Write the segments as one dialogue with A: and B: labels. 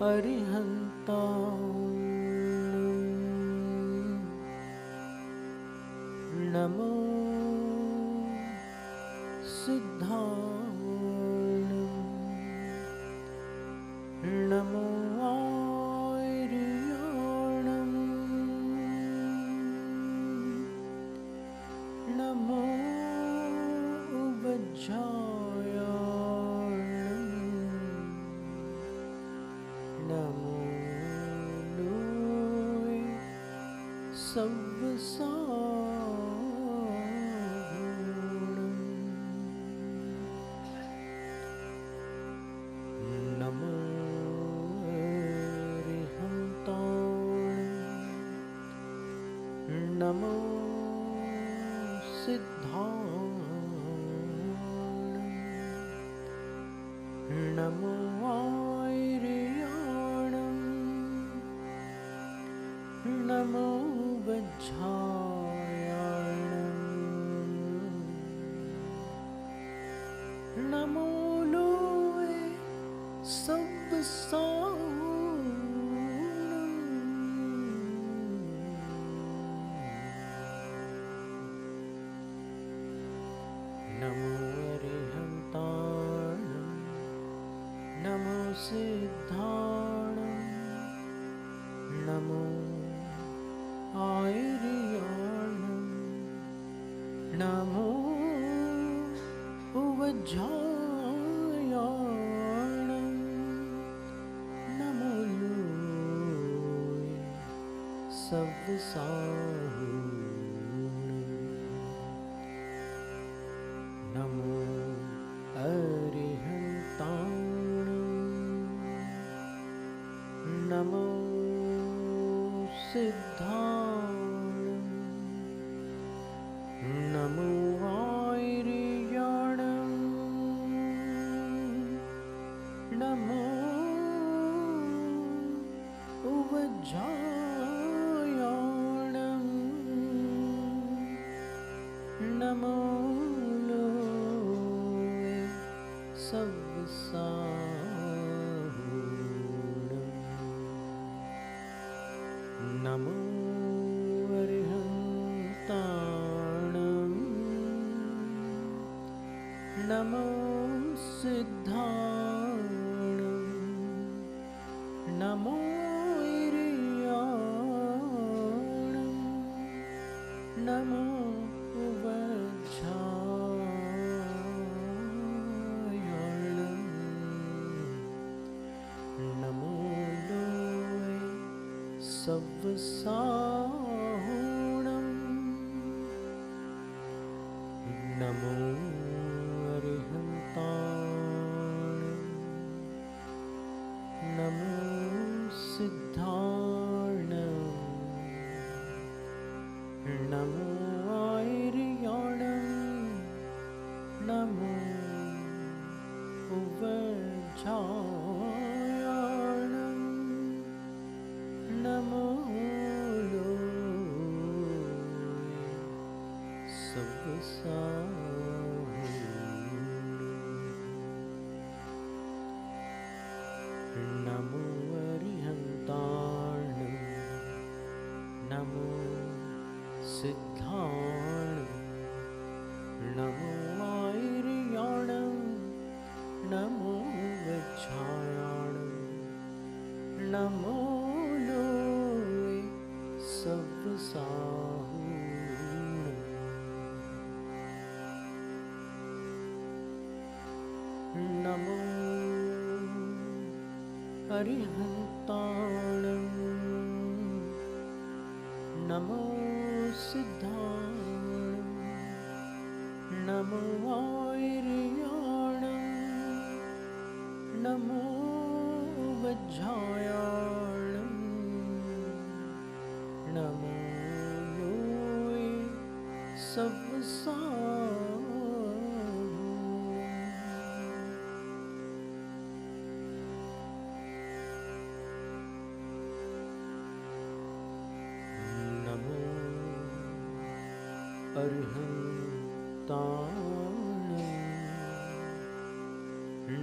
A: अरिहन्ताणं नमो सिद्धाणं नमो आर्याणं नमो उवज्झायाणं नमो लोय सव्वसाहुणं नमो अरिहन्ताणं नमो सिद्धाणं नमो आर्याणं नमो वज्झायाणं नमो लोय सव्वसाहुणं नमो अरिहन्ताणं नमो सिद्धाणं नमो आर्याणं नमो उवज्झायाणं नमो लोय सव्वसाहुणं नमो अरिहन्ताणं नमो सिद्धाणं नमो आर्याणं नमो उवज्झायाणं नमो लोय सव्वसाहुणं नमो अरिहन्ताणं नमो सिद्धाणं नमो आर्याणं नमो उवज्झायाणं नमो लोय सव्वसाहुणं नमो अरिहन्ताणं नमो सिद्धाणं नमो आर्याणं नमो उवज्झायाणं नमो लोय सव्वसाहुणं नमो अरिहन्ताणं नमो सिद्धाणं नमो आर्याणं नमो वज्झायाणं नमो लोय सव्वसाहुणं नमो अरिहन्ताणं नमो सिद्धाणं नमो आर्याणं नमो वज्झायाणं नमो लोय सव्वसाहुणं नमो अरिहन्ताणं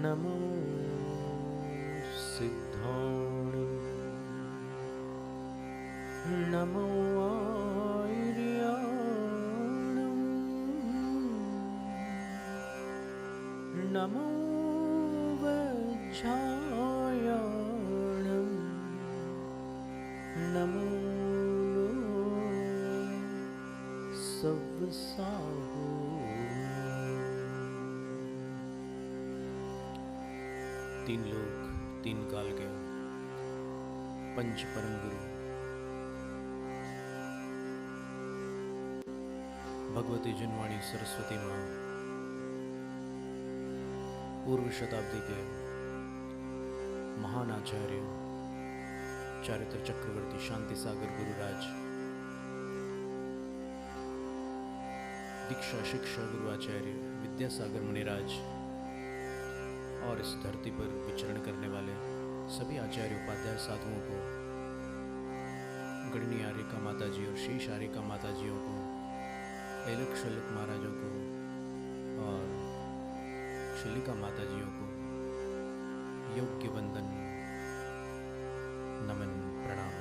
A: नमो सिद्धाणं नमो आयर्याणं नमो वज्रायाणं नमो सव्साहो। तीन लोक तीन काल के पंच परम गुरु भगवती जनवाणी सरस्वती माँ पूर्व शताब्दी के महान आचार्य चारित्र चक्रवर्ती शांति सागर गुरुराज दीक्षा शिक्षा गुरु आचार्य विद्यासागर मुनिराज और इस धरती पर विचरण करने वाले सभी आचार्य उपाध्याय साधुओं को, गणनी आर्यका माता जी और शीश आर्यका माता जियों को, ऐलक शल्यक महाराजों को और शल्यिका माता जियों को योग्य वंदन, नमन, प्रणाम।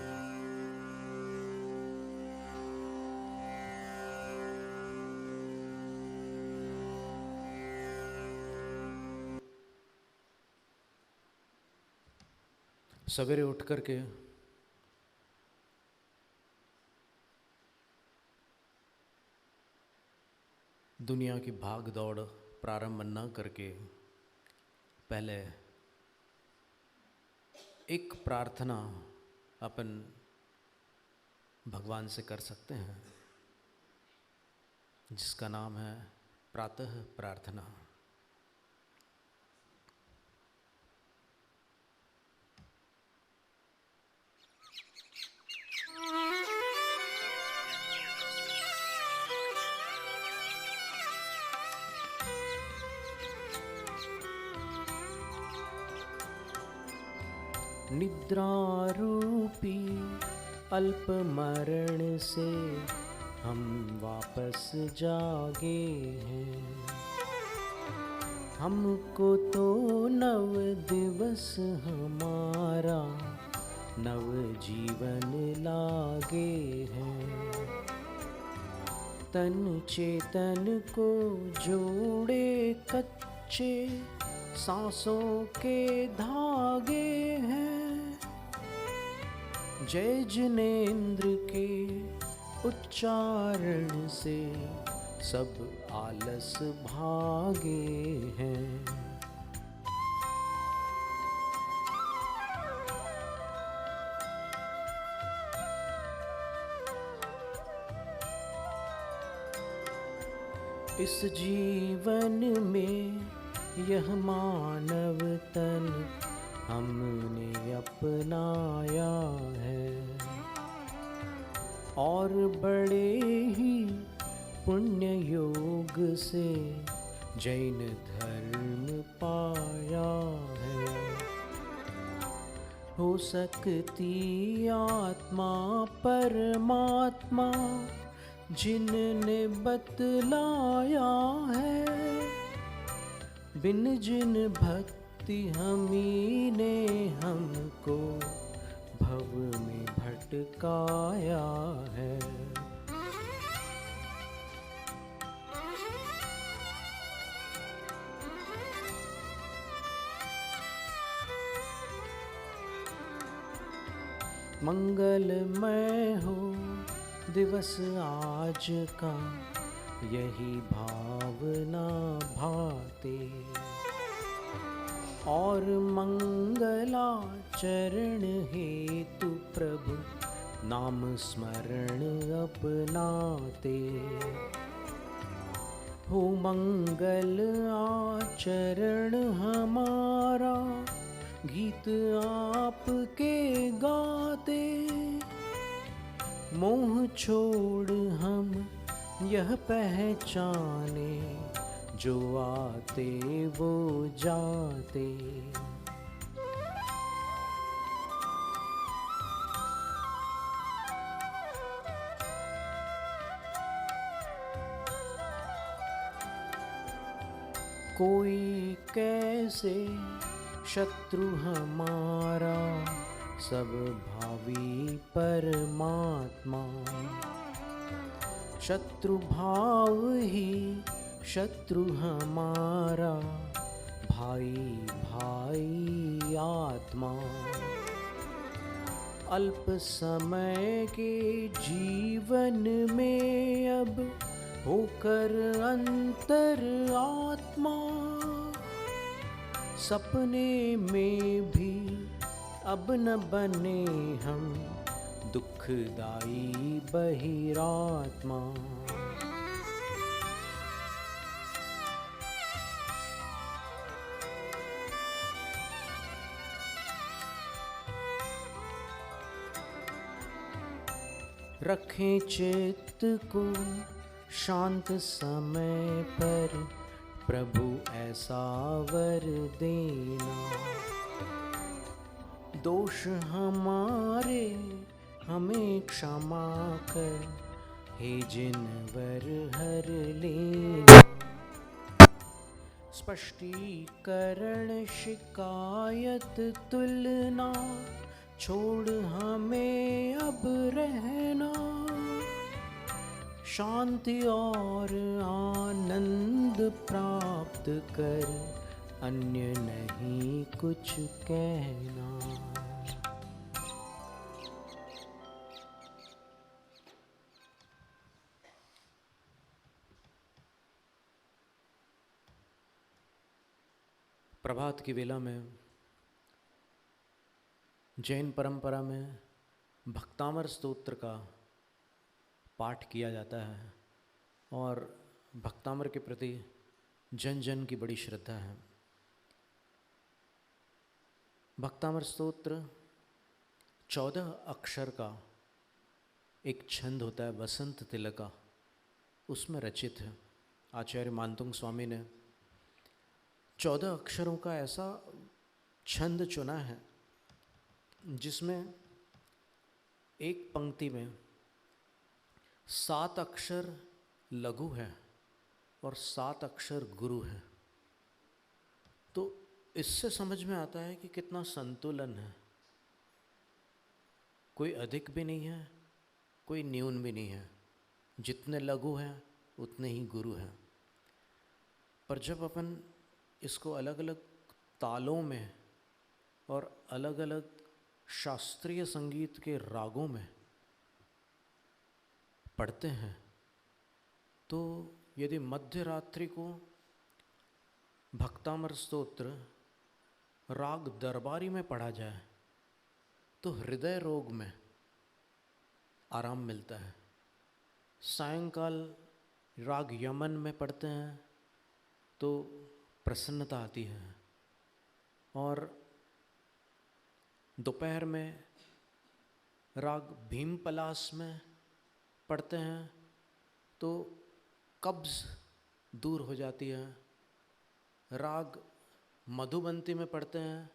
A: सवेरे उठ कर के दुनिया की भाग दौड़ प्रारंभ न करके पहले एक प्रार्थना अपन भगवान से कर सकते हैं, जिसका नाम है प्रातः प्रार्थना। निद्रारूपी अल्प मरण से हम वापस जागे हैं। हमको तो नव दिवस हमारा नव जीवन लागे हैं। तन चेतन को जोड़े कच्चे सांसों के धागे हैं। जय जिनेंद्र के उच्चारण से सब आलस भागे हैं। इस जीवन में यह मानव तन हमने अपनाया है और बड़े ही पुण्य योग से जैन धर्म पाया है। हो सकती आत्मा परमात्मा जिनने बतलाया है। बिन जिन भक्ति हमी ने हमको भव में भटकाया है। मंगलमय हो दिवस आज का, यही भावना भाते और मंगलाचरण हेतु प्रभु नाम स्मरण अपनाते। हो मंगल आचरण हमारा गीत आपके गाते। मोह छोड़ हम यह पहचाने जो आते वो जाते। कोई कैसे शत्रु हमारा सब भावी परमात्मा। शत्रु भाव ही शत्रु हमारा, भाई भाई आत्मा। अल्प समय के जीवन में अब होकर अंतर आत्मा, सपने में भी अब न बने हम दुखदाई बहिरात्मा। रखें चित्त को शांत समय पर, प्रभु ऐसा वर देना। दोष हमारे हमें क्षमा कर, हे जिनवर हर लेना। स्पष्टीकरण शिकायत तुलना, छोड़ हमें अब रहना। शांति और आनंद प्राप्त कर, अन्य नहीं कुछ कहना। प्रभात की वेला में जैन परंपरा में भक्तामर स्तोत्र का पाठ किया जाता है और भक्तामर के प्रति जन जन की बड़ी श्रद्धा है। भक्तामर स्तोत्र 14 अक्षर का एक छंद होता है, वसंत तिलका, उसमें रचित है। आचार्य मानतुंग स्वामी ने 14 अक्षरों का ऐसा छंद चुना है जिसमें एक पंक्ति में 7 अक्षर लघु है और 7 अक्षर गुरु है। तो इससे समझ में आता है कि कितना संतुलन है। कोई अधिक भी नहीं है, कोई न्यून भी नहीं है। जितने लघु हैं उतने ही गुरु हैं। पर जब अपन इसको अलग अलग तालों में और अलग अलग शास्त्रीय संगीत के रागों में पढ़ते हैं, तो यदि मध्य रात्रि को भक्तामर स्तोत्र राग दरबारी में पढ़ा जाए तो हृदय रोग में आराम मिलता है। सायंकाल राग यमन में पढ़ते हैं तो प्रसन्नता आती है, और दोपहर में राग भीम पलास में पढ़ते हैं तो कब्ज़ दूर हो जाती है। राग मधुबंती में पढ़ते हैं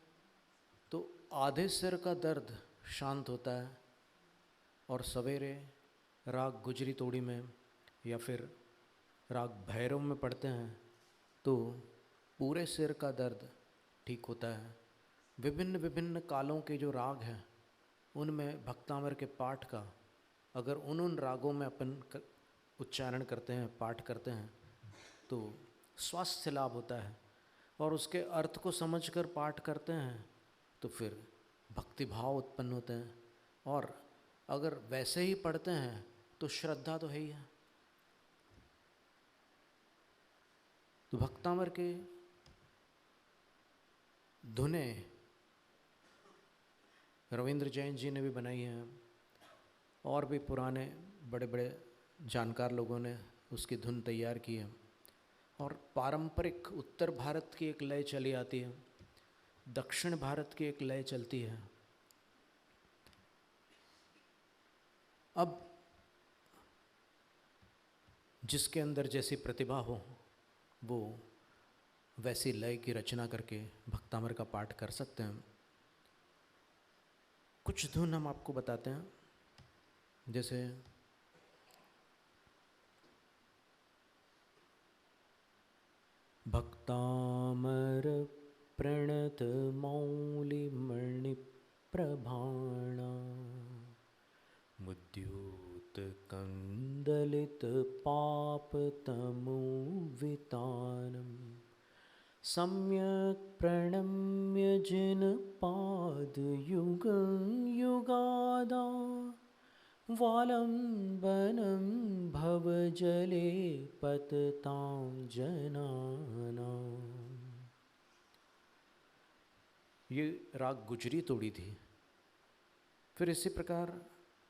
A: तो आधे सिर का दर्द शांत होता है, और सवेरे राग गुजरी तोड़ी में या फिर राग भैरव में पढ़ते हैं तो पूरे सिर का दर्द ठीक होता है। विभिन्न विभिन्न कालों के जो राग हैं उनमें भक्तामर के पाठ का अगर उन रागों में अपन उच्चारण करते हैं, पाठ करते हैं, तो स्वास्थ्य लाभ होता है। और उसके अर्थ को समझकर पाठ करते हैं तो फिर भक्तिभाव उत्पन्न होते हैं, और अगर वैसे ही पढ़ते हैं तो श्रद्धा तो है ही है। तो भक्तामर के धुनें रविंद्र जैन जी ने भी बनाई हैं, और भी पुराने बड़े बड़े जानकार लोगों ने उसकी धुन तैयार की है। और पारंपरिक उत्तर भारत की एक लय चली आती है, दक्षिण भारत की एक लय चलती है। अब जिसके अंदर जैसी प्रतिभा हो वो वैसी लय की रचना करके भक्तामर का पाठ कर सकते हैं। कुछ धुन हम आपको बताते हैं, जैसे भक्तामर प्रणत मौलि मणि प्रभाणा मुद्युत्कन्दलितपापतमोवितानं सम्यक् प्रणम्य जिनपादयुगं युगादा वालम्बनं भवजले पततां जनानां। ये राग गुजरी तोड़ी थी। फिर इसी प्रकार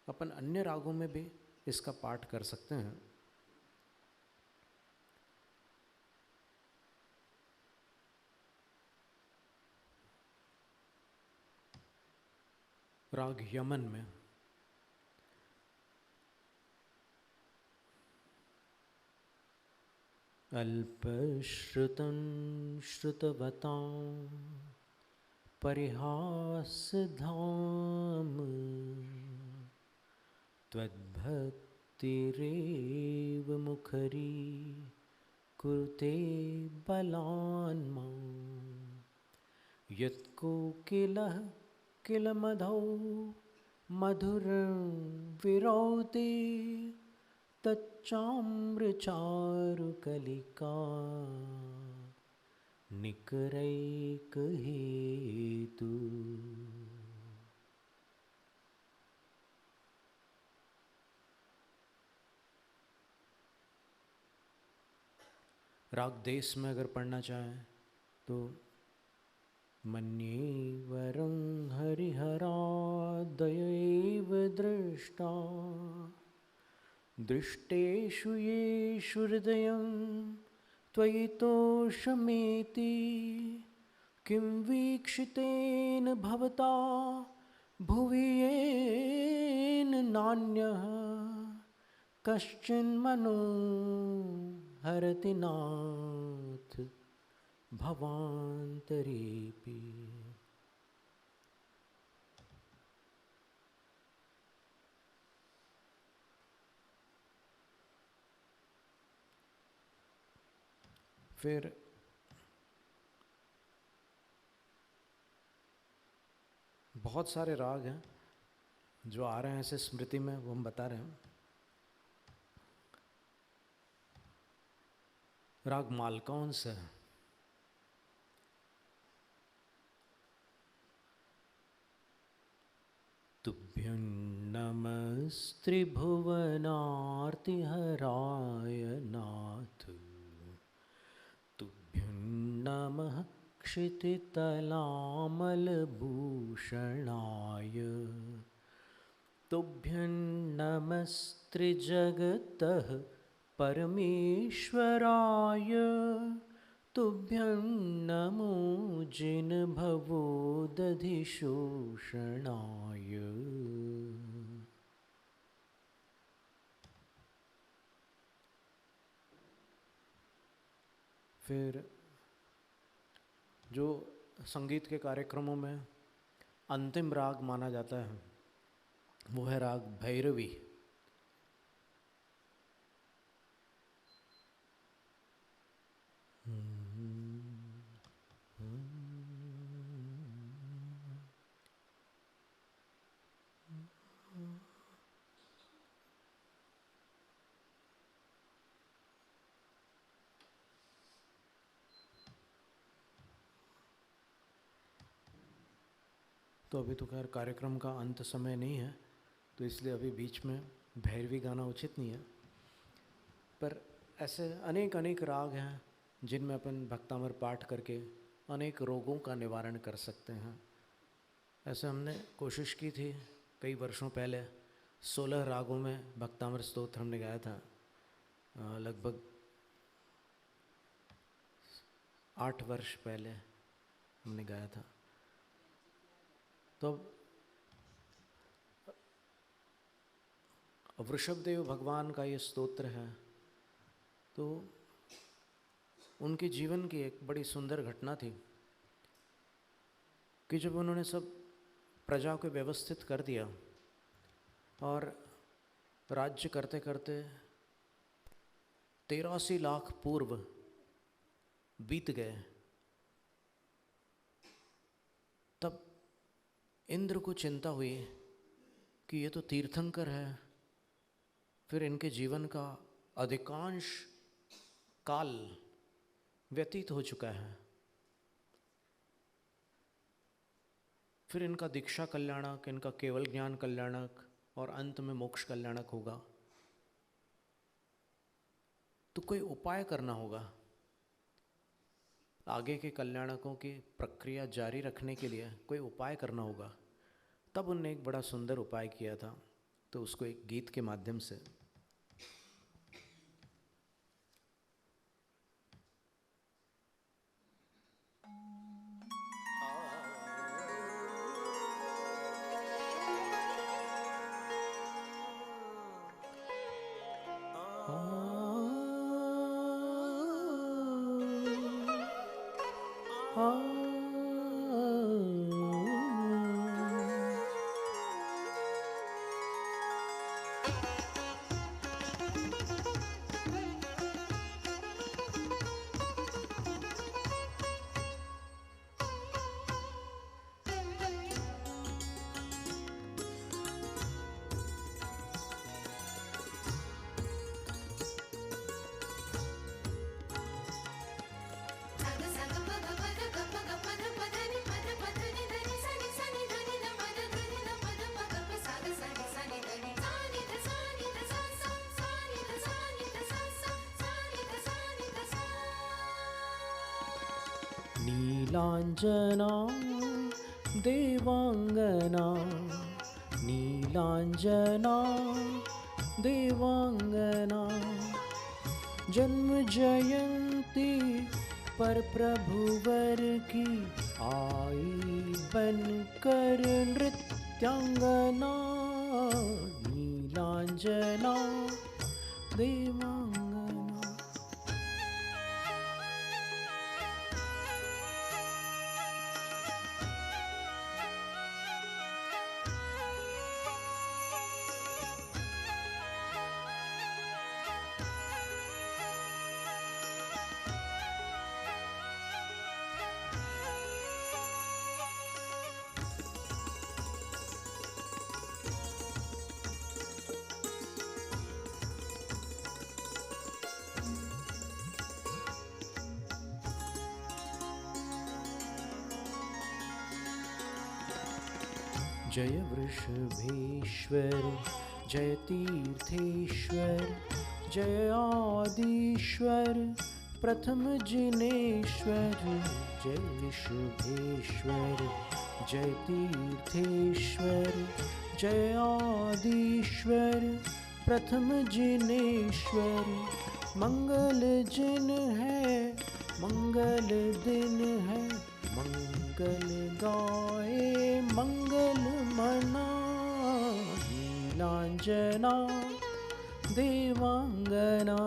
A: अपन अन्य रागों में भी इसका पाठ कर सकते हैं। राग यमन में अल्पश्रुतं श्रुतवतां परिहासधाम त्वद्भक्तिरेव मुखरी कुरुते बलान्मां यत्कोकिलः किलमधौ मधुरं विरौते तच्चाम्रचारुकलिका निकरैकहेतु। राग देश में अगर पढ़ना चाहें तो मन्ये वरं हरिहरादयैव दृष्टा दृष्टेषु येषु हृदयं त्वयि तोषमेति किं वीक्षितेन भवता भुवि येन नान्यः कश्चिन्मनो हरति नाथ भवान्तरेऽपि। फिर बहुत सारे राग हैं जो आ रहे हैं ऐसे स्मृति में, वो हम बता रहे हैं। राग मालकौंस है। तुभ्यं नमस्त्रिभुवनार्तिहराय नाथ तुभ्यं नमः क्षितितलामलभूषणाय तुभ्यं नमस्त्रिजगतः परमेश्वराय तुभ्यं नमो जिनभवोदधिशोषणाय। फिर जो संगीत के कार्यक्रमों में अंतिम राग माना जाता है वो है राग भैरवी। तो अभी तो खैर कार्यक्रम का अंत समय नहीं है, तो इसलिए अभी बीच में भैरवी गाना उचित नहीं है। पर ऐसे अनेक अनेक राग हैं जिनमें अपन भक्तामर पाठ करके अनेक रोगों का निवारण कर सकते हैं। ऐसे हमने कोशिश की थी कई वर्षों पहले, 16 रागों में भक्तामर स्तोत्र हमने गाया था। लगभग 8 वर्ष पहले हमने गाया था। तो वृषभदेव भगवान का ये स्तोत्र है, तो उनके जीवन की एक बड़ी सुंदर घटना थी कि जब उन्होंने सब प्रजा को व्यवस्थित कर दिया और राज्य करते करते 83 लाख पूर्व बीत गए, तब इंद्र को चिंता हुई कि ये तो तीर्थंकर है, फिर इनके जीवन का अधिकांश काल व्यतीत हो चुका है, फिर इनका दीक्षा कल्याणक, इनका केवल ज्ञान कल्याणक और अंत में मोक्ष कल्याणक होगा, तो कोई उपाय करना होगा। आगे के कल्याणकों की प्रक्रिया जारी रखने के लिए कोई उपाय करना होगा। तब उनने एक बड़ा सुंदर उपाय किया था, तो उसको एक गीत के माध्यम से नीलांजना देवांगना, नीलांजना देवांगना, जन्म जयंती पर प्रभुवर की आई बनकर नृत्यांगना, नीलांजना देवांगना। जय वृषभेश्वर, जय तीर्थेश्वर, जय आदिश्वर, प्रथम जिनेश्वर, जय वृषभेश्वर, जय तीर्थेश्वर, जय आदिश्वर, प्रथम जिनेश्वर। मंगल जिन है, मंगल दिन है, मंगल गाए मंगल मना, नीलांजना देवांगना।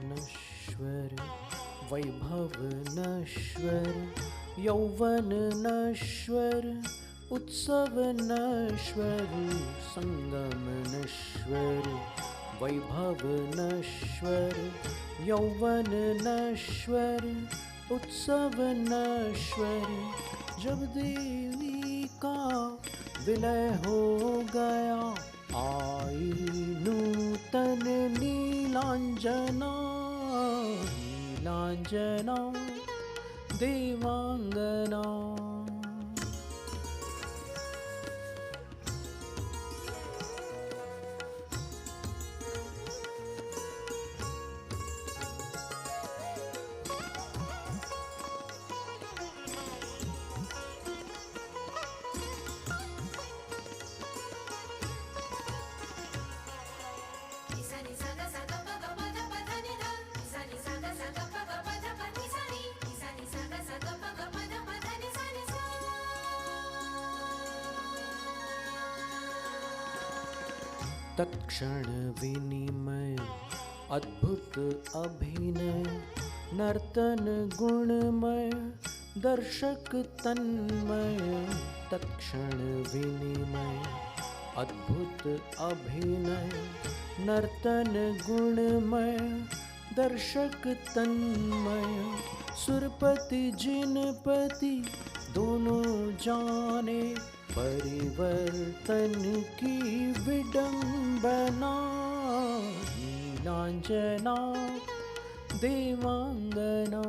A: नश्वर वैभव नश्वर, यौवन नश्वर, उत्सव नश्वर, संगम नश्वर, वैभव नश्वर, यौवन नश्वर, उत्सव नश्वर। जब देवी का विलय हो गया, आई नूतन नीलांजना, नीलांजना देवांगना। तत्क्षण विनिमय अद्भुत अभिनय, नर्तन गुणमय दर्शक तन्मय। तत्क्षण विनिमय अद्भुत अभिनय, नर्तन गुणमय दर्शक तन्मय। सुरपति जिनपति दोनों जाने, परिवर्तन की विडंबना। नीलांजना देवांगना।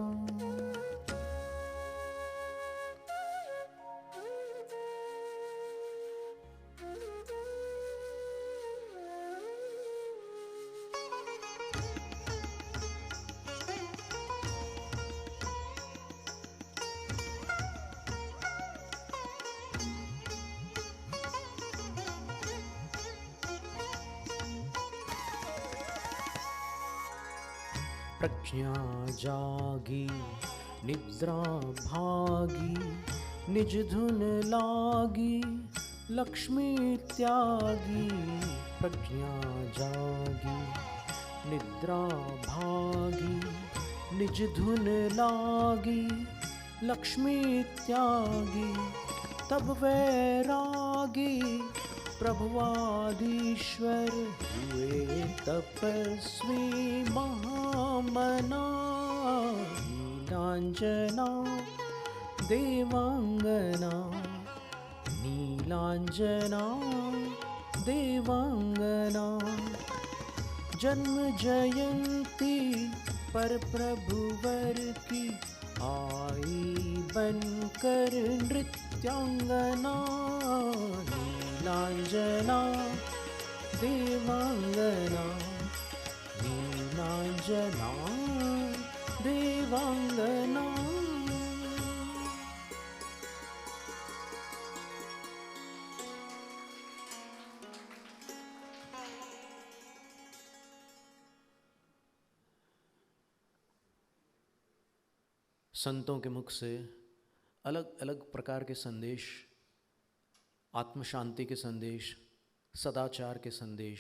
A: प्रज्ञा जागी निद्रा भागी, निज धुन लागी लक्ष्मी त्यागी। प्रज्ञा जागी निद्रा भागी, निज धुन लागी लक्ष्मी त्यागी। तब वैरागी प्रभुआदीश्वर हुए तपस्वी महामना। नीलांजना देवांगना, नीलांजना देवांगना। जन्म जयंती पर प्रभुवर की, आई बनकर नृत्यांगना। नीलांजना देवांगना, नीलांजना देवांगना। संतों के मुख से अलग अलग प्रकार के संदेश, आत्म शांति के संदेश, सदाचार के संदेश,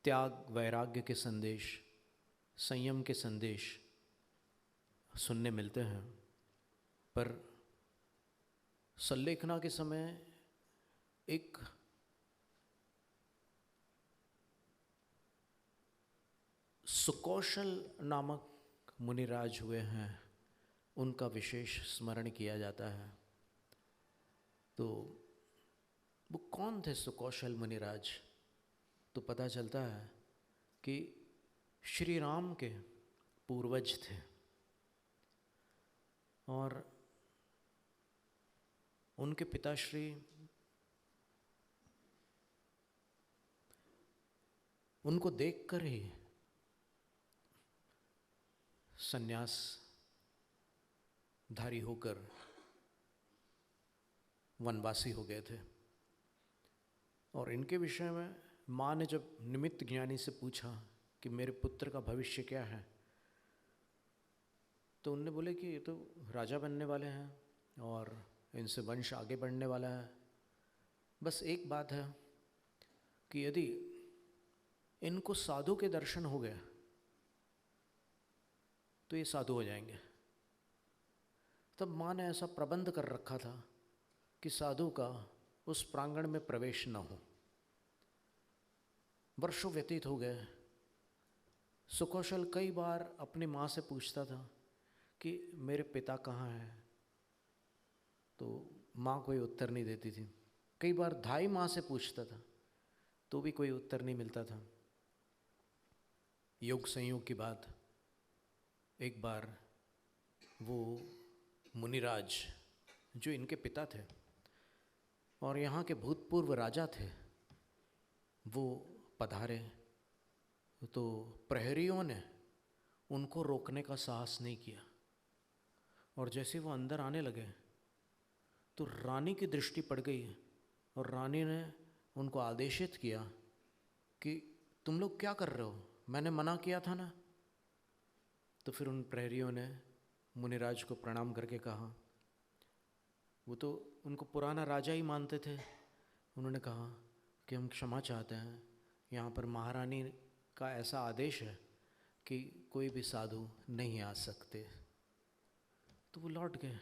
A: त्याग वैराग्य के संदेश, संयम के संदेश सुनने मिलते हैं। पर संलेखना के समय एक सुकौशल नामक मुनिराज हुए हैं, उनका विशेष स्मरण किया जाता है। तो वो कौन थे सुकौशल मुनिराज? तो पता चलता है कि श्री राम के पूर्वज थे और उनके पिताश्री उनको देखकर ही संन्यास धारी होकर वनवासी हो गए थे। और इनके विषय में माँ ने जब निमित्त ज्ञानी से पूछा कि मेरे पुत्र का भविष्य क्या है, तो उनने बोले कि ये तो राजा बनने वाले हैं और इनसे वंश आगे बढ़ने वाला है। बस एक बात है कि यदि इनको साधु के दर्शन हो गए तो ये साधु हो जाएंगे। तब माँ ने ऐसा प्रबंध कर रखा था कि साधु का उस प्रांगण में प्रवेश न हो। वर्षों व्यतीत हो गए। सुकौशल कई बार अपनी माँ से पूछता था कि मेरे पिता कहाँ हैं, तो माँ कोई उत्तर नहीं देती थी। कई बार धाई माँ से पूछता था तो भी कोई उत्तर नहीं मिलता था। योग संयोग की बात, एक बार वो मुनिराज जो इनके पिता थे और यहाँ के भूतपूर्व राजा थे, वो पधारे तो प्रहरियों ने उनको रोकने का साहस नहीं किया। और जैसे वो अंदर आने लगे तो रानी की दृष्टि पड़ गई और रानी ने उनको आदेशित किया कि तुम लोग क्या कर रहे हो, मैंने मना किया था ना। तो फिर उन प्रहरियों ने मुनिराज को प्रणाम करके कहा, वो तो उनको पुराना राजा ही मानते थे, उन्होंने कहा कि हम क्षमा चाहते हैं, यहाँ पर महारानी का ऐसा आदेश है कि कोई भी साधु नहीं आ सकते। तो वो लौट गए।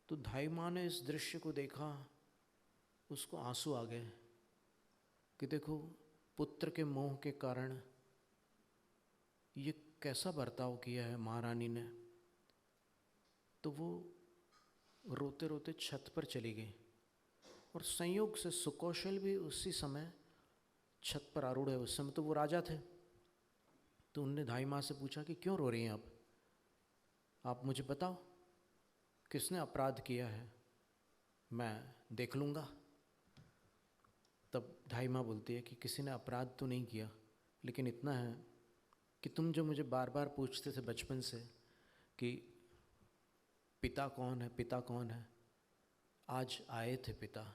A: तो धाई माँ ने इस दृश्य को देखा, उसको आंसू आ गए कि देखो पुत्र के मोह के कारण ये कैसा बर्ताव किया है महारानी ने। तो वो रोते रोते छत पर चली गई और संयोग से सुकौशल भी उसी समय छत पर आरूढ़ है। उस समय तो वो राजा थे। तो उनने धाई माँ से पूछा कि क्यों रो रही हैं आप मुझे बताओ, किसने अपराध किया है, मैं देख लूँगा। तब धाई माँ बोलती है कि किसी ने अपराध तो नहीं किया, लेकिन इतना है कि तुम जो मुझे बार बार पूछते थे बचपन से कि पिता कौन है, पिता कौन है, आज आए थे पिता,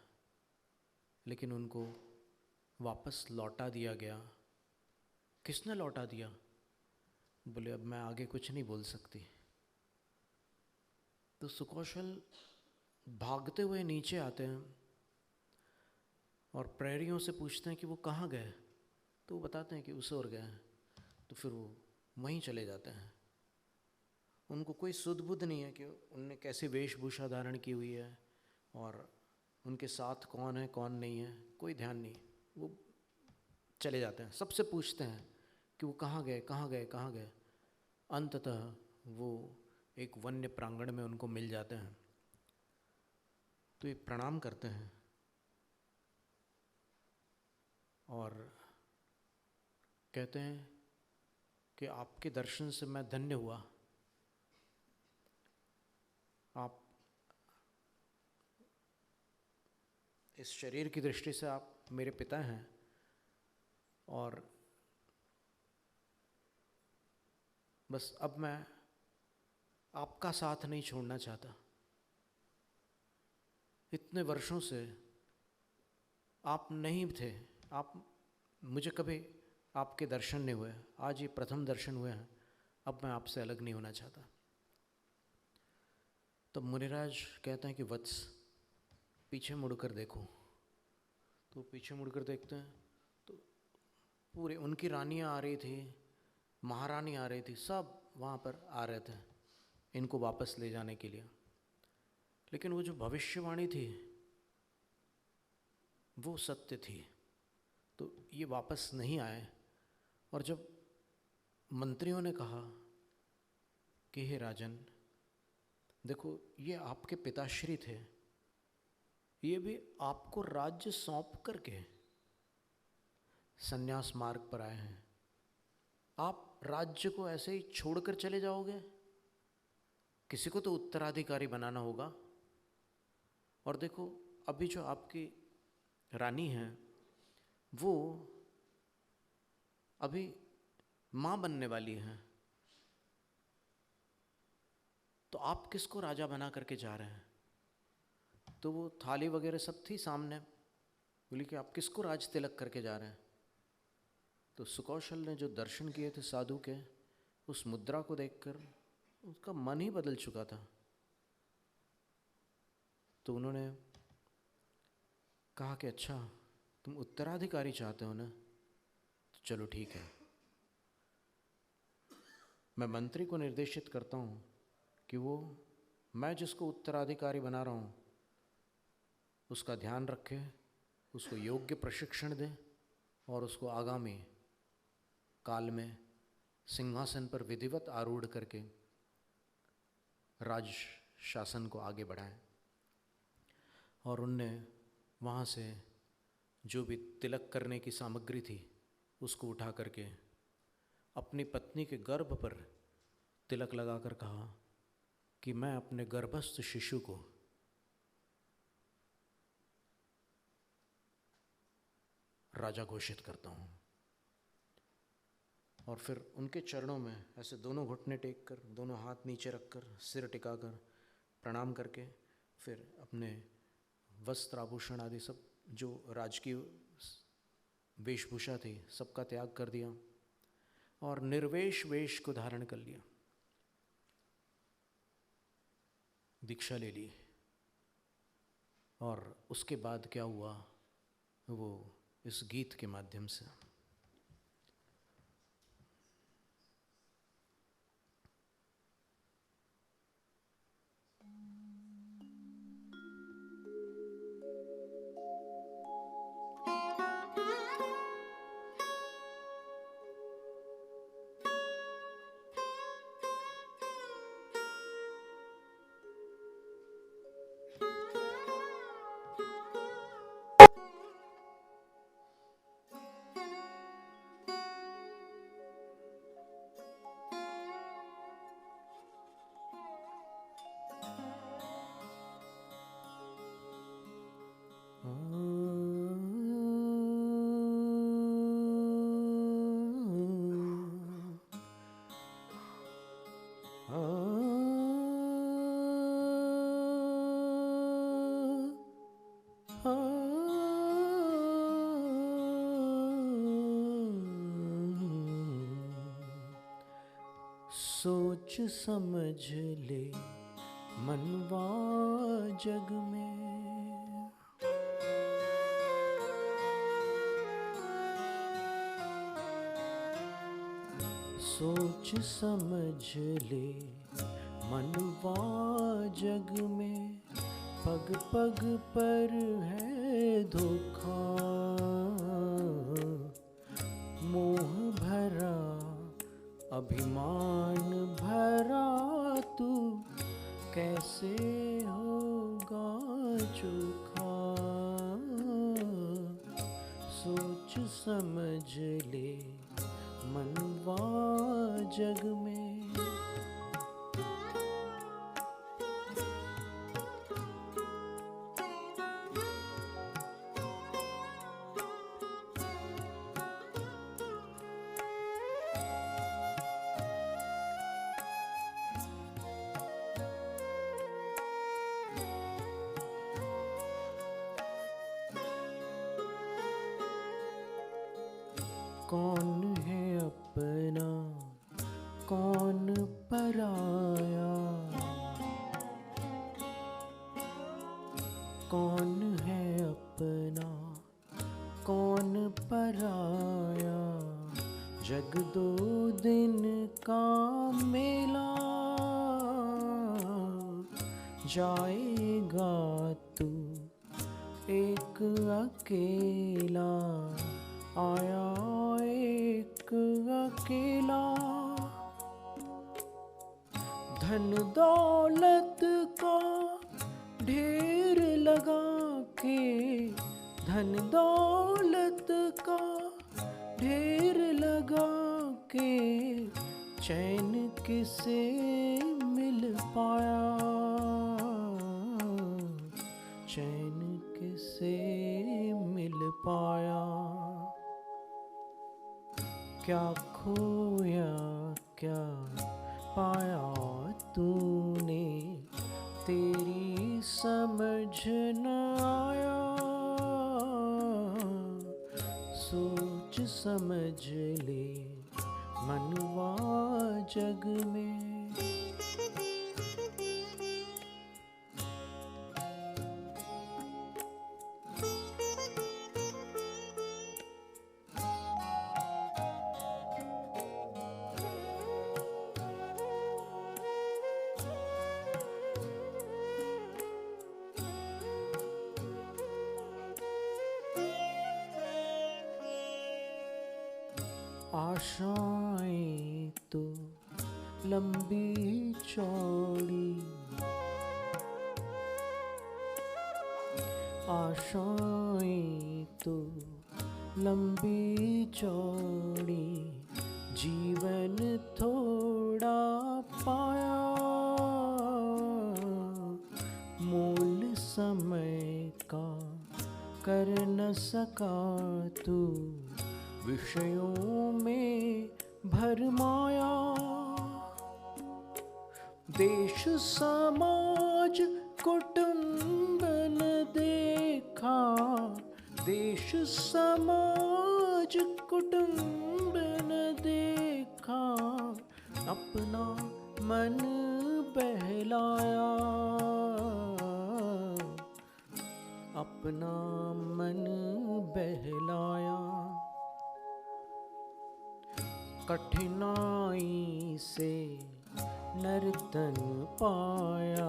A: लेकिन उनको वापस लौटा दिया गया। किसने लौटा दिया? बोले अब मैं आगे कुछ नहीं बोल सकती। तो सुकौशल भागते हुए नीचे आते हैं और प्रहरियों से पूछते हैं कि वो कहाँ गए। तो वो बताते हैं कि उस ओर गए हैं। तो फिर वो वहीं चले जाते हैं। उनको कोई सुध बुध नहीं है कि उनने कैसी वेशभूषा धारण की हुई है और उनके साथ कौन है कौन नहीं है, कोई ध्यान नहीं। वो चले जाते हैं। सबसे पूछते हैं कि वो कहाँ गए, कहाँ गए, कहाँ गए। अंततः वो एक वन्य प्रांगण में उनको मिल जाते हैं। तो ये प्रणाम करते हैं और कहते हैं कि आपके दर्शन से मैं धन्य हुआ। आप इस शरीर की दृष्टि से आप मेरे पिता हैं और बस अब मैं आपका साथ नहीं छोड़ना चाहता। इतने वर्षों से आप नहीं थे, आप मुझे कभी आपके दर्शन नहीं हुए, आज ये प्रथम दर्शन हुए हैं। अब मैं आपसे अलग नहीं होना चाहता। तब मुनिराज कहते हैं कि वत्स पीछे मुड़कर देखो। तो पीछे मुड़कर देखते हैं तो पूरे उनकी रानियाँ आ रही थी, महारानी आ रही थी, सब वहाँ पर आ रहे थे इनको वापस ले जाने के लिए। लेकिन वो जो भविष्यवाणी थी वो सत्य थी। तो ये वापस नहीं आए। और जब मंत्रियों ने कहा कि हे राजन, देखो ये आपके पिताश्री थे, ये भी आपको राज्य सौंप करके संन्यास मार्ग पर आए हैं, आप राज्य को ऐसे ही छोड़कर चले जाओगे? किसी को तो उत्तराधिकारी बनाना होगा। और देखो अभी जो आपकी रानी हैं वो अभी माँ बनने वाली हैं, तो आप किसको राजा बना करके जा रहे हैं? तो वो थाली वगैरह सब थी सामने। बोली कि आप किसको राज तिलक करके जा रहे हैं? तो सुकौशल ने जो दर्शन किए थे साधु के, उस मुद्रा को देखकर उसका मन ही बदल चुका था। तो उन्होंने कहा कि अच्छा तुम उत्तराधिकारी चाहते हो ना, तो चलो ठीक है, मैं मंत्री को निर्देशित करता हूँ कि वो मैं जिसको उत्तराधिकारी बना रहा हूँ उसका ध्यान रखे, उसको योग्य प्रशिक्षण दे और उसको आगामी काल में सिंहासन पर विधिवत आरूढ़ करके राज शासन को आगे बढ़ाएं। और उनने वहाँ से जो भी तिलक करने की सामग्री थी उसको उठा करके अपनी पत्नी के गर्भ पर तिलक लगाकर कहा कि मैं अपने गर्भस्थ शिशु को राजा घोषित करता हूँ। और फिर उनके चरणों में ऐसे दोनों घुटने टेक कर, दोनों हाथ नीचे रखकर, सिर टिकाकर प्रणाम करके फिर अपने वस्त्र आभूषण आदि सब जो राजकीय वेशभूषा थी सबका त्याग कर दिया और निर्वेश वेश को धारण कर लिया। दीक्षा ले ली। और उसके बाद क्या हुआ वो इस गीत के माध्यम से। सोच समझ ले मनवा जग में, सोच समझ ले मनवा जग में, पग पग पर है धोखा, मोह भरा अभिमान भरा तू कैसे होगा चोखा। सोच समझ ले मनवा जग में। कौन है अपना कौन पराया, कौन है अपना कौन पराया, जग दो दिन का मेला, जाएगा तू एक अकेला, आया एक अकेला। धन दौलत का ढेर लगा के, धन दौलत का ढेर लगा के, चैन किसे मिल पाया, चैन किसे मिल पाया। क्या खोया क्या पाया तूने, तेरी समझ न आया। सोच समझ ले मनवा जग में। आशाएं तो लंबी चौड़ी, आशाएं तो लंबी चौड़ी, जीवन थोड़ा पाया, मोल समय का कर न सका तू, विषयों में भरमाया। देश समाज कुटुंब न देखा, देश समाज कुटुंब न देखा, अपना मन बहलाया, अपना मन बहलाया, कठिनाई से नर्तन पाया,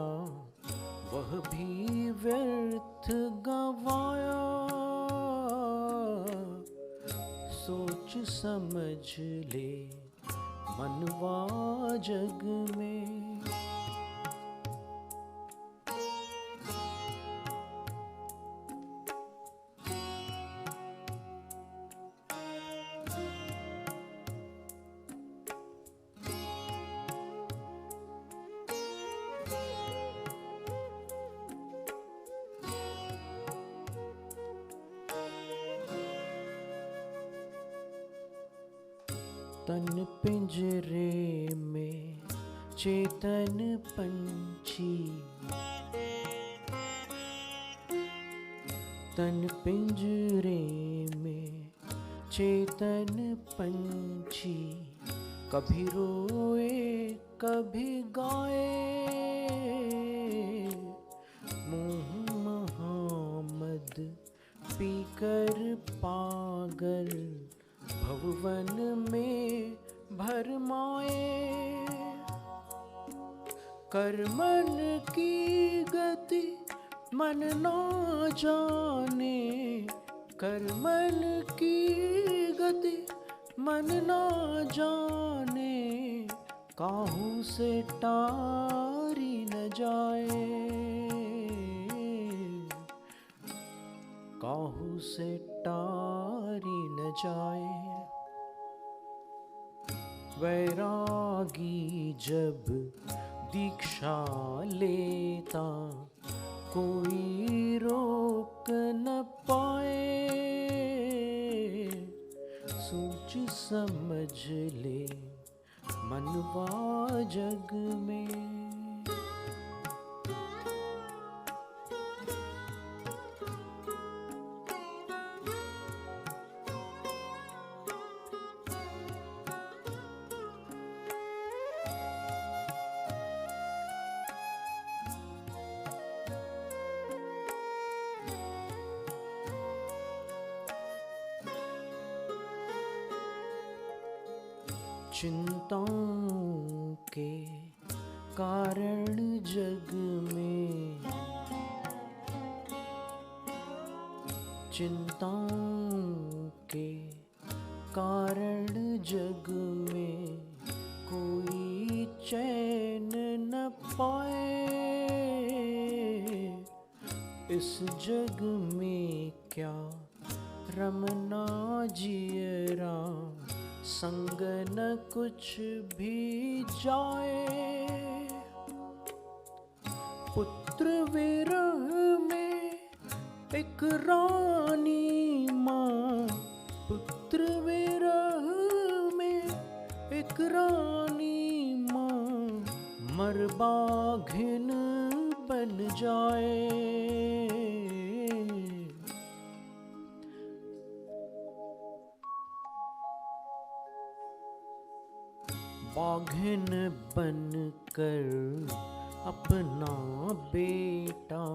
A: वह भी व्यर्थ गवाया। सोच समझ ले मनवा जग में, तन पिंजरे में चेतन पंछी, तन पिंजरे में चेतन पंछी, कभी रोए कभी गाए। मुँह महामद पीकर पागल भवन में भरमाए। कर्मन की गति मन ना जाने, कर्मन की गति मन ना जाने, काहू से टारी न जाए, काहू से टारी न जाए। वैरागी जब दीक्षा लेता, कोई रोक न पाए। सोच समझ ले मनवा जग में, चिंताओं के कारण जग में, चिंताओं के कारण जग में, कोई चैन न पाए। इस जग में क्या रमना जियरा, संग न कुछ भी जाए। पुत्र विरह में एक रानी माँ, पुत्र विरह में एक रानी माँ, मरबाघिन बन जाए। बाघिन बन कर अपना बेटा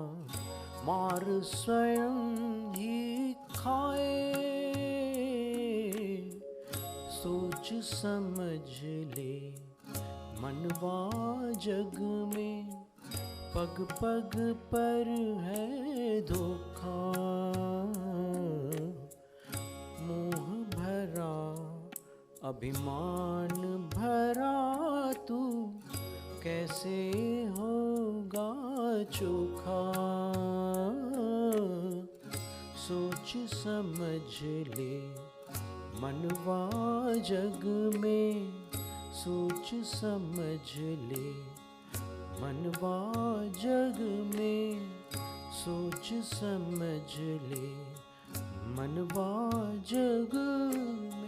A: मार स्वयं ही खाए। सोच समझ ले मनवा जग में, पग पग पर है धोखा। मोह भरा अभिमान भरा तू, कैसे होगा चोखा। सोच समझ ले मनवा जग में, सोच समझ ले मनवा जग में, सोच समझ ले मनवा जग में।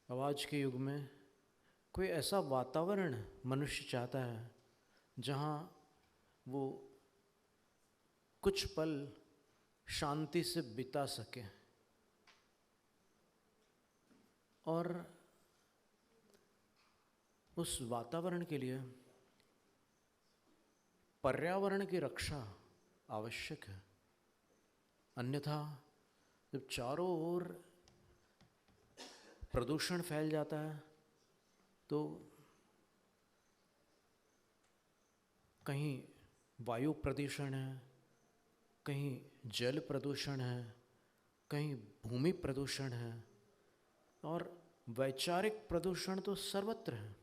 A: अब आज के युग में कोई ऐसा वातावरण मनुष्य चाहता है जहाँ वो कुछ पल शांति से बिता सके और उस वातावरण के लिए पर्यावरण की रक्षा आवश्यक है। अन्यथा जब चारों ओर प्रदूषण फैल जाता है तो कहीं वायु प्रदूषण है, कहीं जल प्रदूषण है, कहीं भूमि प्रदूषण है और वैचारिक प्रदूषण तो सर्वत्र है।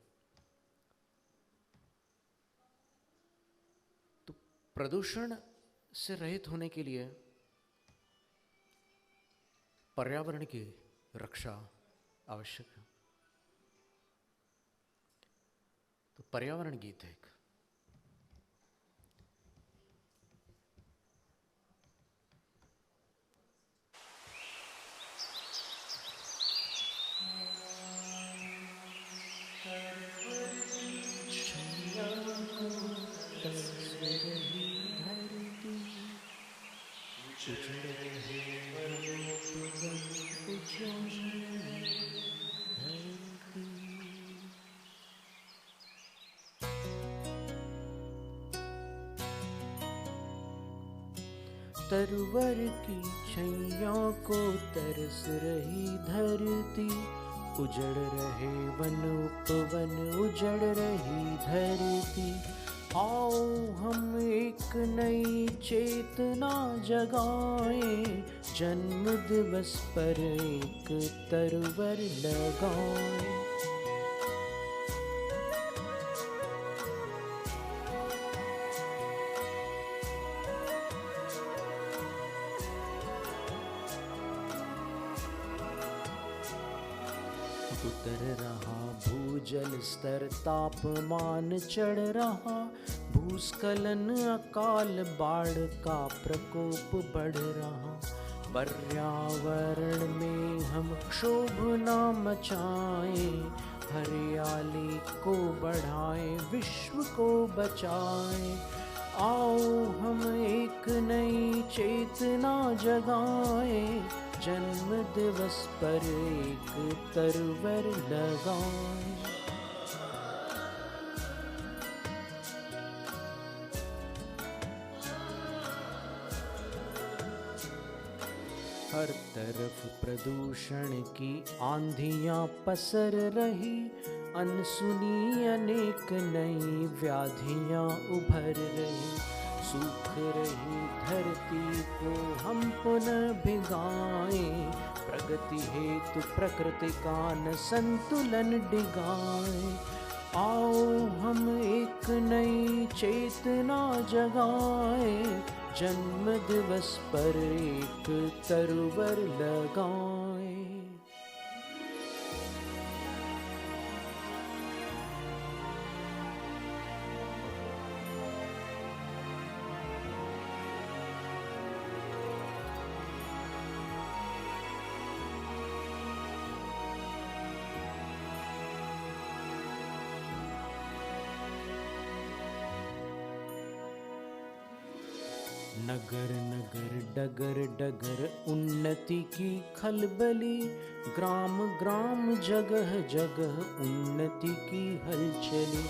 A: तो प्रदूषण से रहित होने के लिए पर्यावरण की रक्षा आवश्यक है। तो पर्यावरण गीत है एक। तरवर की छैया को तरस रही धरती, उजड़ रहे वन उपवन उजड़ रही धरती। आओ हम एक नई चेतना जगाएं, जन्म दिवस पर एक तरवर लगाएं। उतर रहा भूजल स्तर, तापमान चढ़ रहा, भूस्खलन अकाल बाढ़ का प्रकोप बढ़ रहा। पर्यावरण में हम क्षोभ न मचाएं, हरियाली को बढ़ाएं, विश्व को बचाएं। आओ हम एक नई चेतना जगाएं, जन्म दिवस पर एक तरवर लगाएं। हर तरफ प्रदूषण की आंधियां पसर रही, अनसुनी अनेक नई व्याधियां उभर रही। सूख रही धरती को हम पुनः भिगाएं, प्रगति हेतु प्रकृति का न संतुलन डिगाएं। आओ हम एक नई चेतना जगाएं, जन्म दिवस पर एक तरवर लगाएं। नगर नगर डगर डगर उन्नति की खलबली, ग्राम ग्राम जगह जगह उन्नति की हलचली।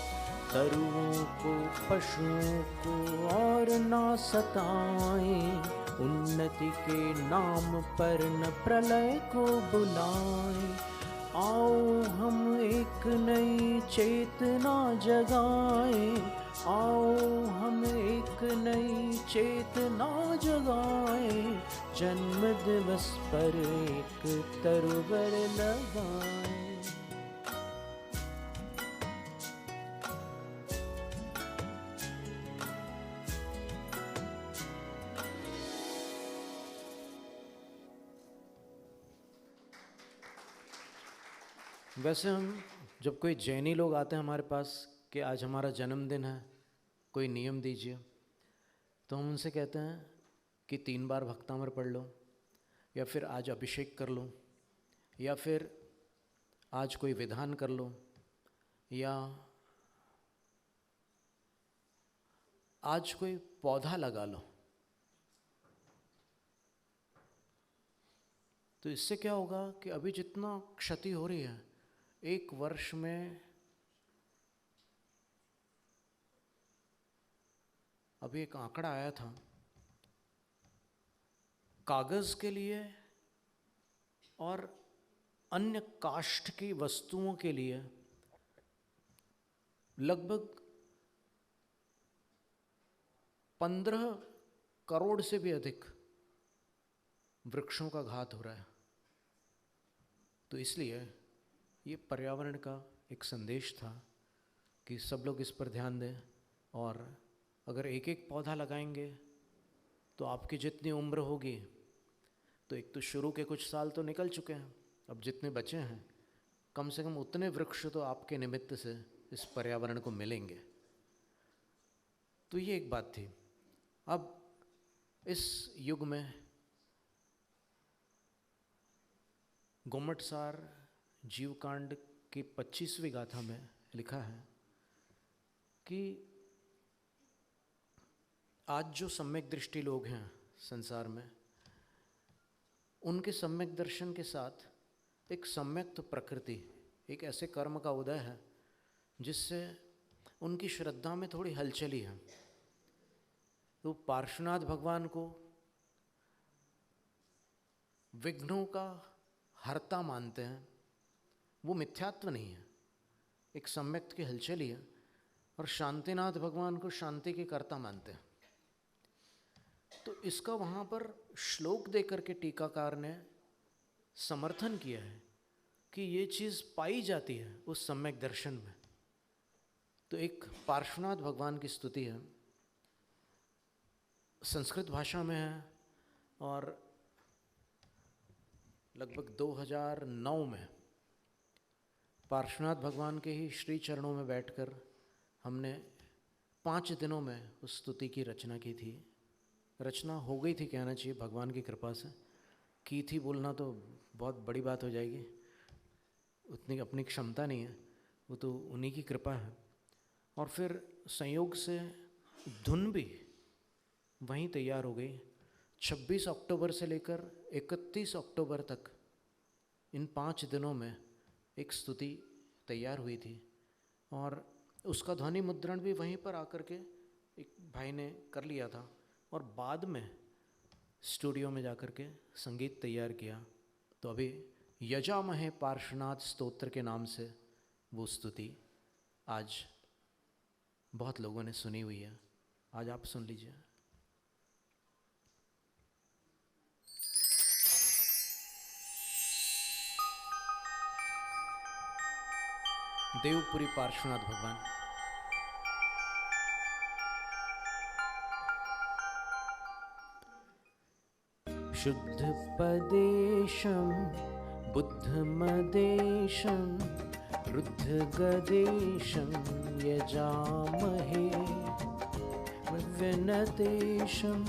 A: तरुओं को पशुओं को और ना सताएं, उन्नति के नाम पर न प्रलय को बुलाएं। आओ हम एक नई चेतना जगाएं, आओ हम एक नई चेतना जगाएं, जन्म दिवस पर एक तरवर लगाएं। वैसे हम जब कोई जैनी लोग आते हैं हमारे पास कि आज हमारा जन्मदिन है, कोई नियम दीजिए, तो हम उनसे कहते हैं कि 3 बार भक्तामृत पढ़ लो, या फिर आज अभिषेक कर लो, या फिर आज कोई विधान कर लो, या आज कोई पौधा लगा लो। तो इससे क्या होगा कि अभी जितना क्षति हो रही है, 1 वर्ष में अभी एक आंकड़ा आया था, कागज के लिए और अन्य काष्ठ की वस्तुओं के लिए लगभग 15 करोड़ से भी अधिक वृक्षों का घात हो रहा है। तो इसलिए ये पर्यावरण का एक संदेश था कि सब लोग इस पर ध्यान दें, और अगर एक एक पौधा लगाएंगे तो आपकी जितनी उम्र होगी, तो एक तो शुरू के कुछ साल तो निकल चुके हैं, अब जितने बचे हैं कम से कम उतने वृक्ष तो आपके निमित्त से इस पर्यावरण को मिलेंगे। तो ये एक बात थी। अब इस युग में गोमटसार जीवकांड की 25वीं गाथा में लिखा है कि आज जो सम्यक दृष्टि लोग हैं संसार में, उनके सम्यक दर्शन के साथ एक सम्यक्त प्रकृति, एक ऐसे कर्म का उदय है जिससे उनकी श्रद्धा में थोड़ी हलचली है। तो पार्श्वनाथ भगवान को विघ्नों का हर्ता मानते हैं, वो मिथ्यात्व नहीं है, एक सम्यक्त की हलचली है। और शांतिनाथ भगवान को शांति के कर्ता मानते हैं। तो इसका वहाँ पर श्लोक देकर के टीकाकार ने समर्थन किया है कि ये चीज़ पाई जाती है उस सम्यक दर्शन में। तो एक पार्श्वनाथ भगवान की स्तुति है, संस्कृत भाषा में है, और लगभग 2009 में पार्श्वनाथ भगवान के ही श्री चरणों में बैठकर हमने 5 दिनों में उस स्तुति की रचना की थी। रचना हो गई थी कहना चाहिए, भगवान की कृपा से की थी, बोलना तो बहुत बड़ी बात हो जाएगी, उतनी अपनी क्षमता नहीं है, वो तो उन्हीं की कृपा है। और फिर संयोग से धुन भी वहीं तैयार हो गई। 26 अक्टूबर से लेकर 31 अक्टूबर तक इन 5 दिनों में एक स्तुति तैयार हुई थी, और उसका ध्वनि मुद्रण भी वहीं पर आकर के एक भाई ने कर लिया था, और बाद में स्टूडियो में जाकर के संगीत तैयार किया। तो अभी यजामहे पार्श्वनाथ स्तोत्र के नाम से वो स्तुति आज बहुत लोगों ने सुनी हुई है। आज आप सुन लीजिए। देवपुरी पार्श्वनाथ भगवान। शुद्ध पदेशं बुद्धमदेशं रुद्धगदेशं यजामहे विनतेशं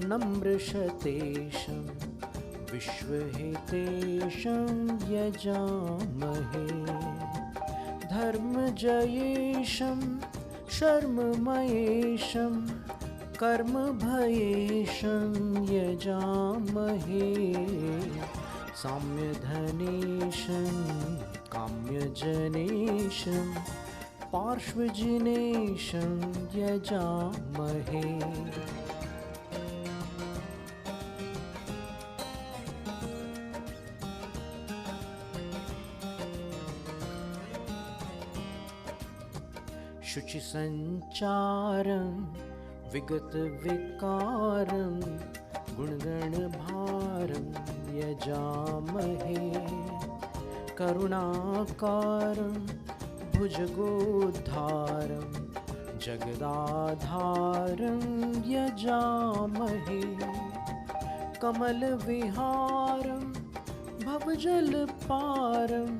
A: नम्रशतेशं विश्वहितेशं यजामहे धर्मजयेशं शर्ममयेशं कर्मभयेशं यजामहे साम्यधनेशं काम्यजनेशं पार्श्वजिनेशं यजामहे। शुचिसञ्चारं विगतविकारं गुणगणभारं यजामहे करुणाकारं भुजगोद्धारं जगदाधारं यजामहे कमलविहारं भवजलपारं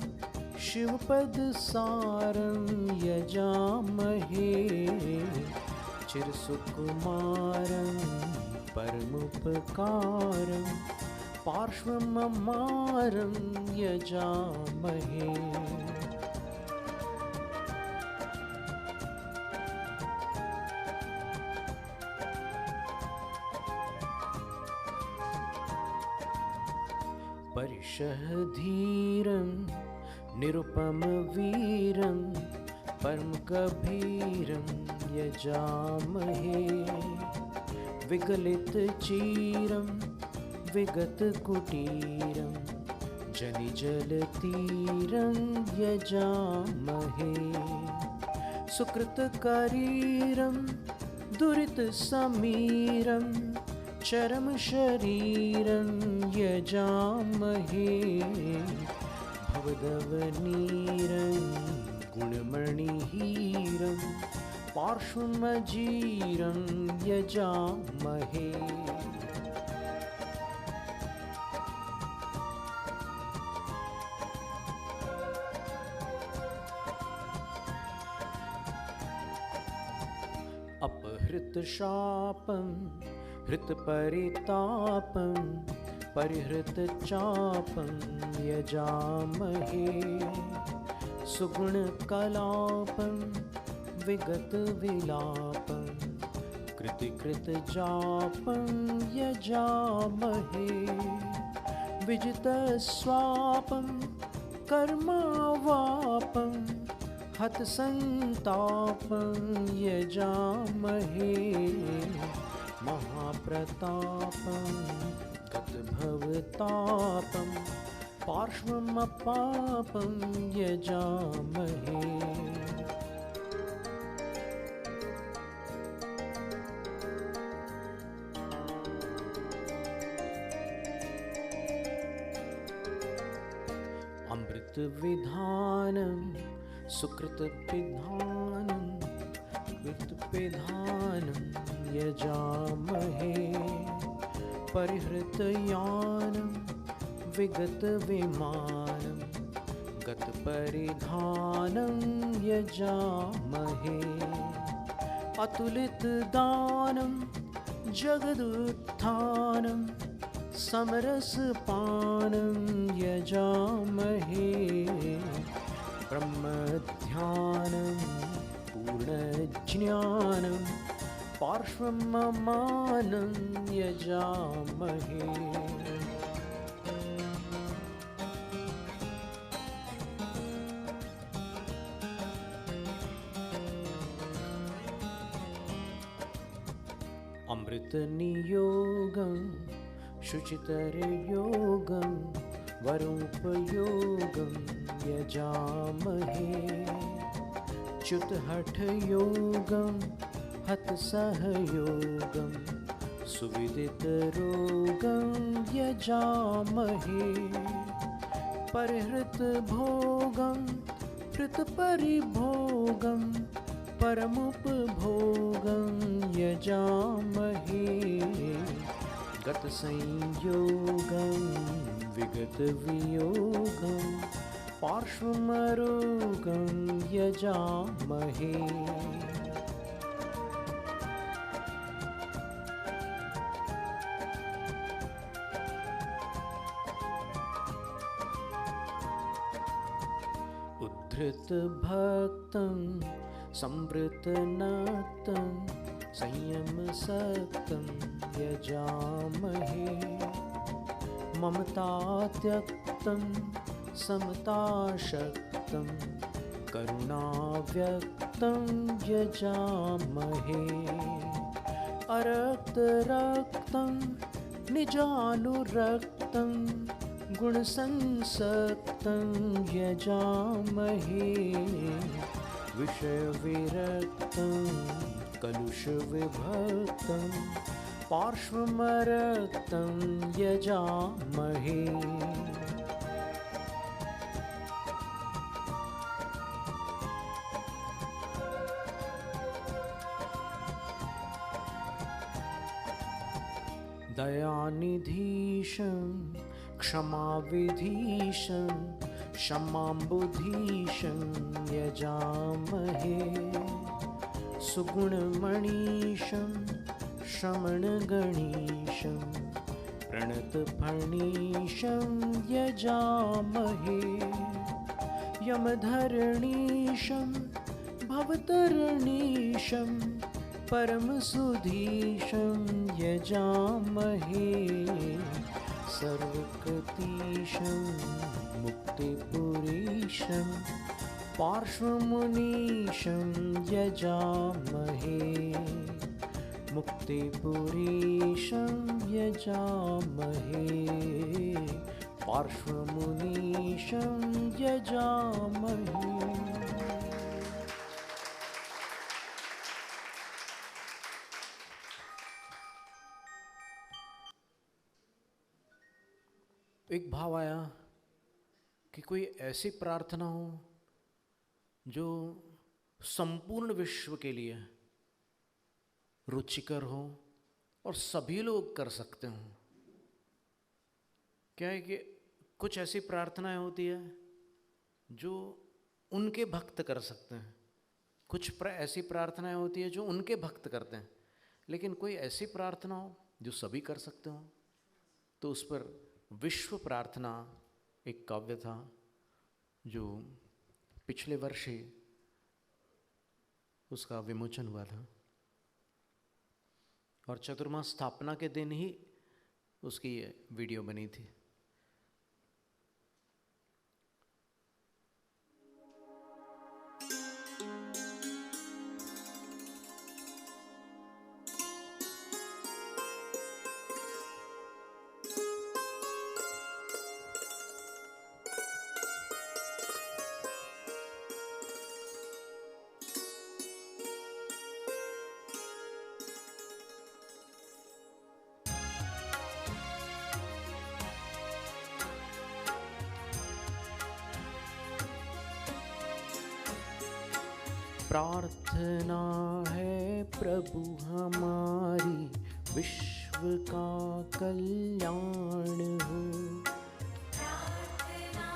A: शिवपदसारं यजामहे चिरसुकुमारं परमुपकारं पार्श्वममारं यजामहे। परिशहधीरं निरुपमवीरं परमगभीरं यजामहे विगलितचीरं विगतकुटीरं जनिजलतीरं यजामहे। सुकृतकरीरं दुरितसमीरं चरमशरीरं यजामहे। भवदवनीरं गुणमणिहीरं पार्श्वमजीरं यजामहे। अपहृतशापं हृतपरितापं परिहृतचापं यजामहे। सुगुणकलापं विगतविलापं कृतिकृतजापं यजामहे। विजितस्वापं कर्मावापं हतसंतापं यजामहे। महाप्रतापं गतभवतापं पार्श्वमपापं यजामहे। अमृतविधानं सुकृतपिधानं कृतपिधानं यजामहे। परिहृतयानं विगतविमानं गतपरिधानं यजामहे। अतुलितदानं जगदुत्थानं समरसपानं यजामहे। ब्रह्मध्यानं पूर्णज्ञानं पार्श्वममानं यजामहे। अमृतनियोगं शुचितरयोगं वरोपयोगं यजामहे। च्युतहठयोगं हतसहयोगं सुविदितरोगं यजामहे। परिहृतभोगं हृतपरिभोगं परमुपभोगं यजामहे। गतसंयोगं विगतवियोगं पार्श्वमरोगं यजामहे। उद्धृतभक्तं संवृतनक्तं संयमसक्तं यजामहे। ममतात्यक्तं समताशक्तं करुणाव्यक्तं यजामहे। अरक्तरक्तं निजानुरक्तं गुणसंसक्तं यजामहे। विषयविरक्तं कलुषविभक्तं पार्श्वमरक्तं यजामहे। दयानिधीशं क्षमाविधीशं क्षमाम्बुधीशं यजामहे। सुगुणमणीशं श्रमणगणीशं प्रणतफणीशं यजामहे। यमधरणीशं भवतरणीशं परमसुधीशं यजामहे। सर्वकृतीशं मुक्तिपुरीशं पार्श्वमुनीशं यजामहे। मुक्तिपुरीशं यजामहे पार्श्वमुनीशं यजामहे। एक भाव आया कि कोई ऐसी प्रार्थना हो जो संपूर्ण विश्व के लिए रुचिकर हो और सभी लोग कर सकते हो। क्या है कि कुछ ऐसी प्रार्थनाएं होती है जो उनके भक्त कर सकते हैं, कुछ ऐसी प्रार्थनाएं होती है जो उनके भक्त करते हैं, लेकिन कोई ऐसी प्रार्थना हो जो सभी कर सकते हो। तो उस पर विश्व प्रार्थना एक काव्य था जो पिछले वर्ष ही उसका विमोचन हुआ था और चतुर्मास स्थापना के दिन ही उसकी वीडियो बनी थी। प्रार्थना है प्रभु हमारी विश्व का कल्याण हो।
B: प्रार्थना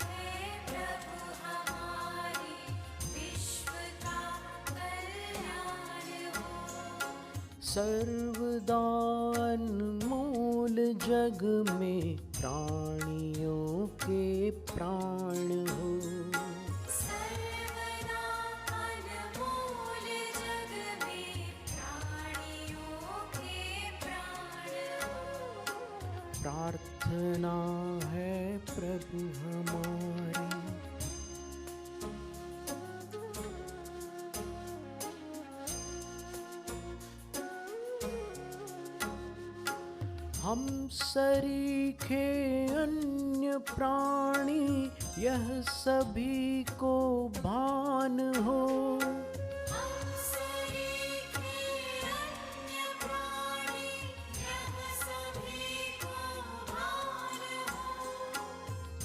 B: है प्रभु हमारी विश्व का कल्याण हो।
A: सर्वदा अनमोल जग में प्राणियों के प्राण हो। प्रार्थना है प्रभु हमारी। हम सरीखे अन्य प्राणी यह सभी को भान हो।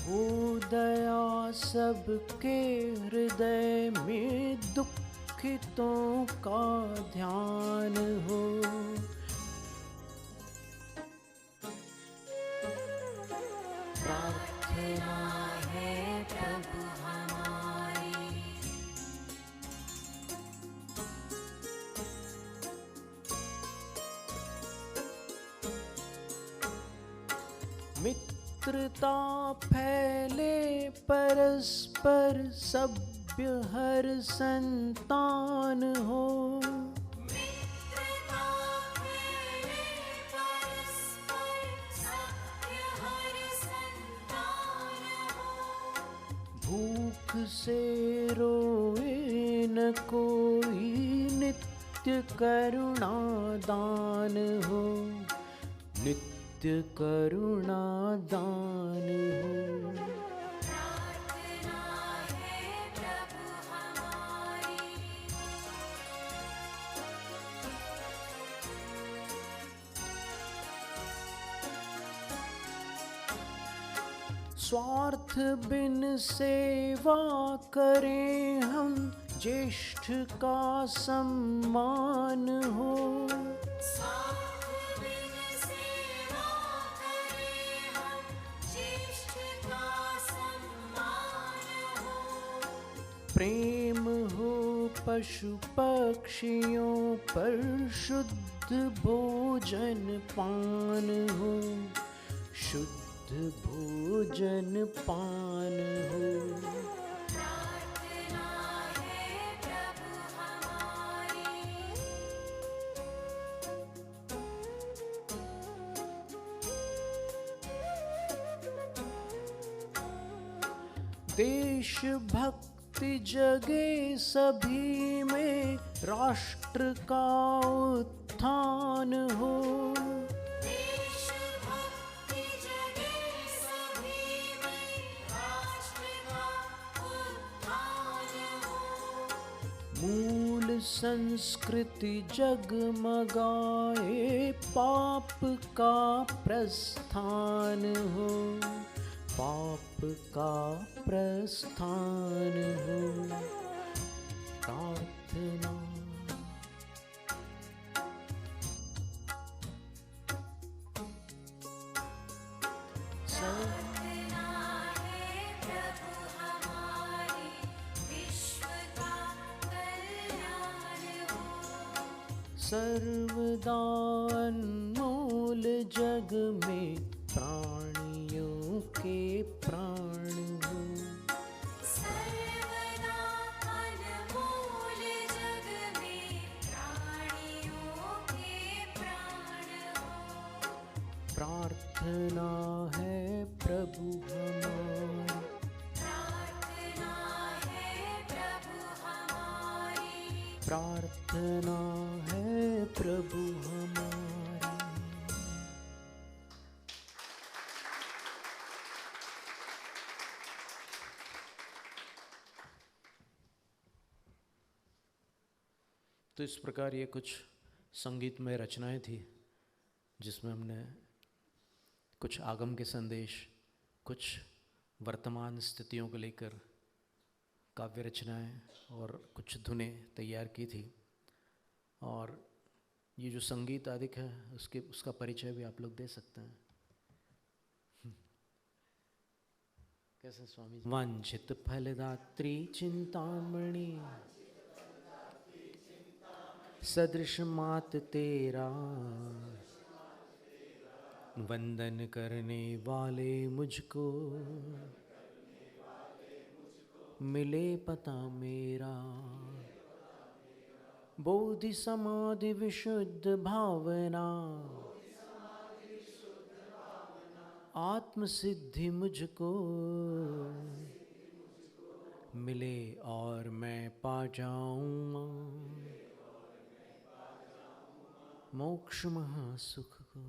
A: हो दया सबके हृदय में दुखितों का ध्यान हो। प्रार्थना है प्रभु हमारी। मित्रता फैले परस्पर सभ्य हर संतान हो।
B: मित्रता फैले परस्पर सभ्य हर संतान हो।
A: भूख से रोए न कोई नित्य करुणा दान हो। नित्य करुणा दान हो।
B: प्रार्थना है प्रभु हमारी।
A: स्वार्थ बिन सेवा करें हम ज्येष्ठ का सम्मान हो। प्रेम हो पशु पक्षियों पर शुद्ध भोजन पान हो। शुद्ध भोजन पान हो।
B: प्रार्थना है प्रभु हमारी।
A: देशभक्ति जगे सभी में राष्ट्र का उत्थान हो।
B: देशभक्ति जगे सभी में, राष्ट्र का उत्थान हो।
A: मूल संस्कृति जगमगाए, पाप का प्रस्थान हो। पाप का प्रस्थान हो। प्रार्थना
B: प्रार्थना है प्रभु हमारी, विश्व का कल्याण हो।
A: सर्वदा अनमोल जग में प्राणियों के प्राण हो।
B: सर्वदा अनमोल जग में प्राणियों के प्राण हो।
A: प्रार्थना है प्रभु हमारी।
B: प्रार्थना है प्रभु हमारी।
A: प्रार्थना है प्रभु हमारी। तो इस प्रकार ये कुछ संगीतमय रचनाएं थी जिसमें हमने कुछ आगम के संदेश, कुछ वर्तमान स्थितियों को लेकर काव्य रचनाएं और कुछ धुनें तैयार की थी। और ये जो संगीत आदिक है उसका परिचय भी आप लोग दे सकते हैं। कैसे स्वामी? वांछित फलदात्री चिंतामणि, सदृश मात तेरा, वंदन करने वाले मुझको मिले पता मेरा। बोधि समाधि विशुद्ध भावना, आत्म सिद्धि मुझको मिले और मैं पा जाऊँ मोक्ष महासुख को।